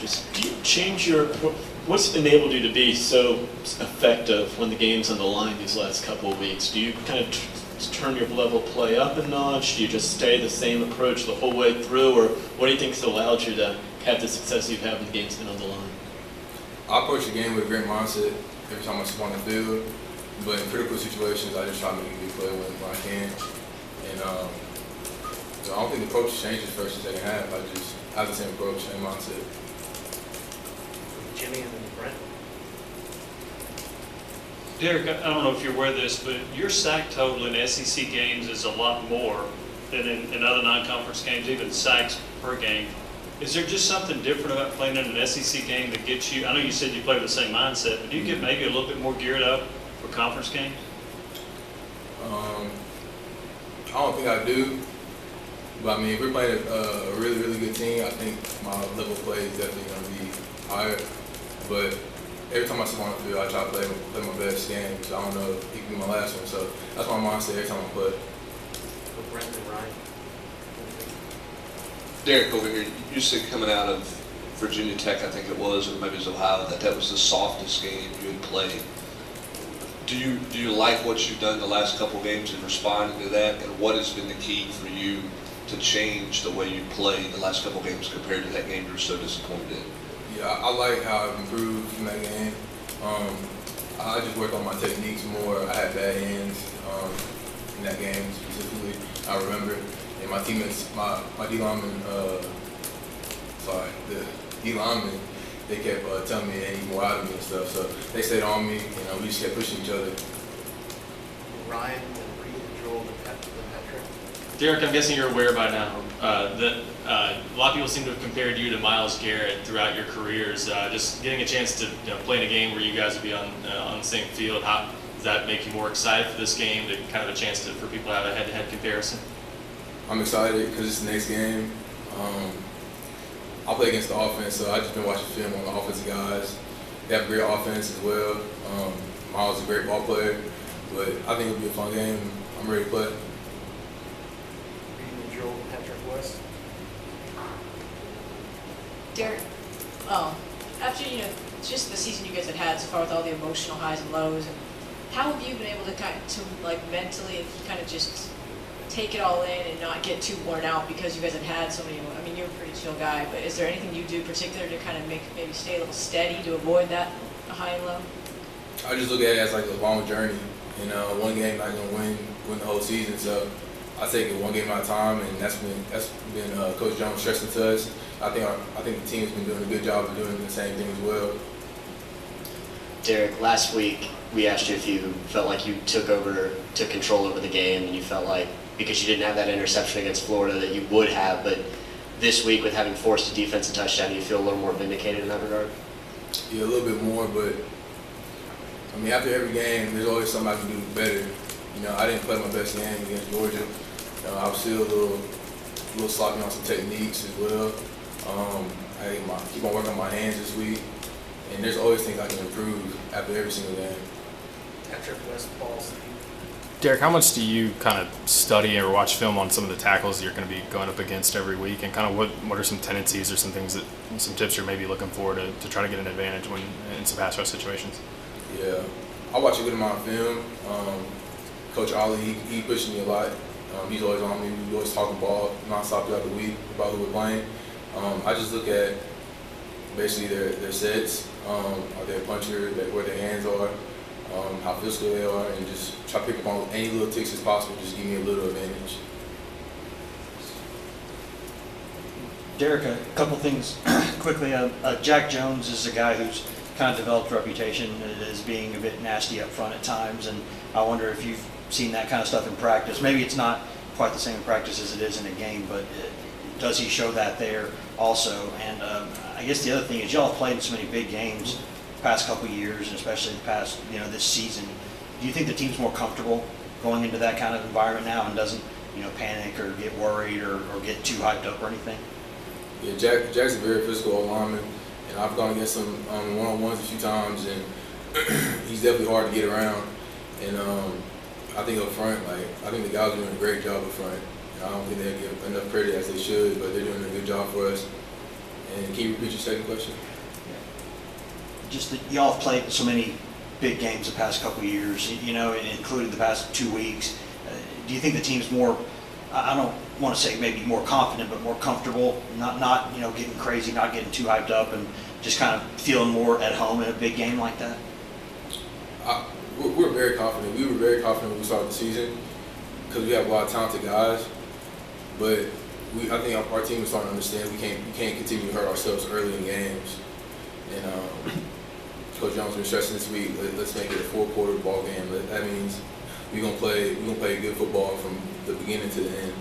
Just do you change your, what's enabled you to be so effective when the game's on the line these last couple of weeks? Do you kind of turn your level of play up a notch? Do you just stay the same approach the whole way through? Or what do you think's allowed you to have the success you've had when the game's been on the line? I approach the game with a great mindset every time I step on the field. But in critical situations, I just try to make a big play when I can. And so I don't think the approach changes first and second half. I just have the same approach, same mindset. Jimmy and then Brent. Derek, I don't know if you're aware of this, but your sack total in SEC games is a lot more than in other non-conference games, even sacks per game. Is there just something different about playing in an SEC game that gets you, I know you said you play with the same mindset, but do you get maybe a little bit more geared up for conference games? I don't think I do. But I mean, if we're playing a really, really good team, I think my level of play is definitely going to be higher. But every time I step on the field, I try to play my best game because I don't know if it can be my last one. So that's my mindset every time I play. For Brent and Ryan. Derek, over here, you said coming out of Virginia Tech, I think it was, or maybe it was Ohio, that was the softest game you had played. Do you like what you've done the last couple of games in responding to that, and what has been the key for you to change the way you played the last couple of games compared to that game you were so disappointed in? Yeah, I like how I've improved in that game. I just worked on my techniques more. I had bad hands in that game specifically. I remember, and my teammates, my D lineman, the D lineman, they kept telling me they need more out of me and stuff. So they stayed on me, and we just kept pushing each other. Ryan and Reed and Joel and Patrick. Derek, I'm guessing you're aware by now that a lot of people seem to have compared you to Myles Garrett throughout your careers. Just getting a chance to play in a game where you guys would be on the same field, how does that make you more excited for this game, to kind of a chance for people to have a head-to-head comparison? I'm excited because it's the next game. I play against the offense, so I've just been watching film on the offensive guys. They have a great offense as well. Myles is a great ball player, but I think it'll be a fun game. I'm ready to play. Reed and Joel and Patrick West. Derek, after just the season you guys have had so far with all the emotional highs and lows, and how have you been able to mentally kind of just take it all in and not get too worn out because you guys have had so many? I mean, you're a pretty chill guy, but is there anything you do particular to kind of maybe stay a little steady to avoid that high and low? I just look at it as like a long journey. One game not gonna win the whole season, so I take it one game at a time, and that's been Coach Jones stressing to us. I think the team's been doing a good job of doing the same thing as well. Derek, last week we asked you if you felt like you took control over the game, and you felt like because you didn't have that interception against Florida that you would have, but this week with having forced a defensive touchdown, do you feel a little more vindicated in that regard? Yeah, a little bit more, but I mean, after every game, there's always something I can do better. I didn't play my best game against Georgia. I was still a little sloppy on some techniques as well. I keep on working on my hands this week, and there's always things I can improve after every single game. Patrick West, Paul Steve. Derek, how much do you kind of study or watch film on some of the tackles you're going to be going up against every week, and kind of what are some tendencies or some tips you're maybe looking for to try to get an advantage when in some pass rush situations? Yeah, I watch a good amount of film. Coach Ali, he pushes me a lot. He's always on me. We always talking ball nonstop throughout the week about who we're playing. I just look at basically their sets, are they a puncher, where their hands are, how physical they are, and just try to pick up on any little ticks as possible, just give me a little advantage. Derek, a couple things quickly. Jack Jones is a guy who's kind of developed a reputation as being a bit nasty up front at times, and I wonder if you've seen that kind of stuff in practice. Maybe it's not quite the same in practice as it is in a game, but does he show that there also? And I guess the other thing is y'all have played in so many big games the past couple of years, and especially the past, this season. Do you think the team's more comfortable going into that kind of environment now and doesn't, panic or get worried or get too hyped up or anything? Yeah, Jack's a very physical lineman, and I've gone against him one-on-ones a few times, and he's definitely hard to get around. And I think up front, I think the guys are doing a great job up front. I don't think they give enough credit as they should, but they're doing a good job for us. And can you repeat your second question? Just that y'all have played so many big games the past couple of years, including the past 2 weeks. Do you think the team's more, I don't want to say maybe more confident, but more comfortable, not getting crazy, not getting too hyped up, and just kind of feeling more at home in a big game like that? We're very confident. We were very confident when we started the season because we have a lot of talented guys. But I think our team is starting to understand we can't continue to hurt ourselves early in games. And Coach Jones been stressing this week. Let's make it a 4-quarter ball game. That means we're gonna play good football from the beginning to the end.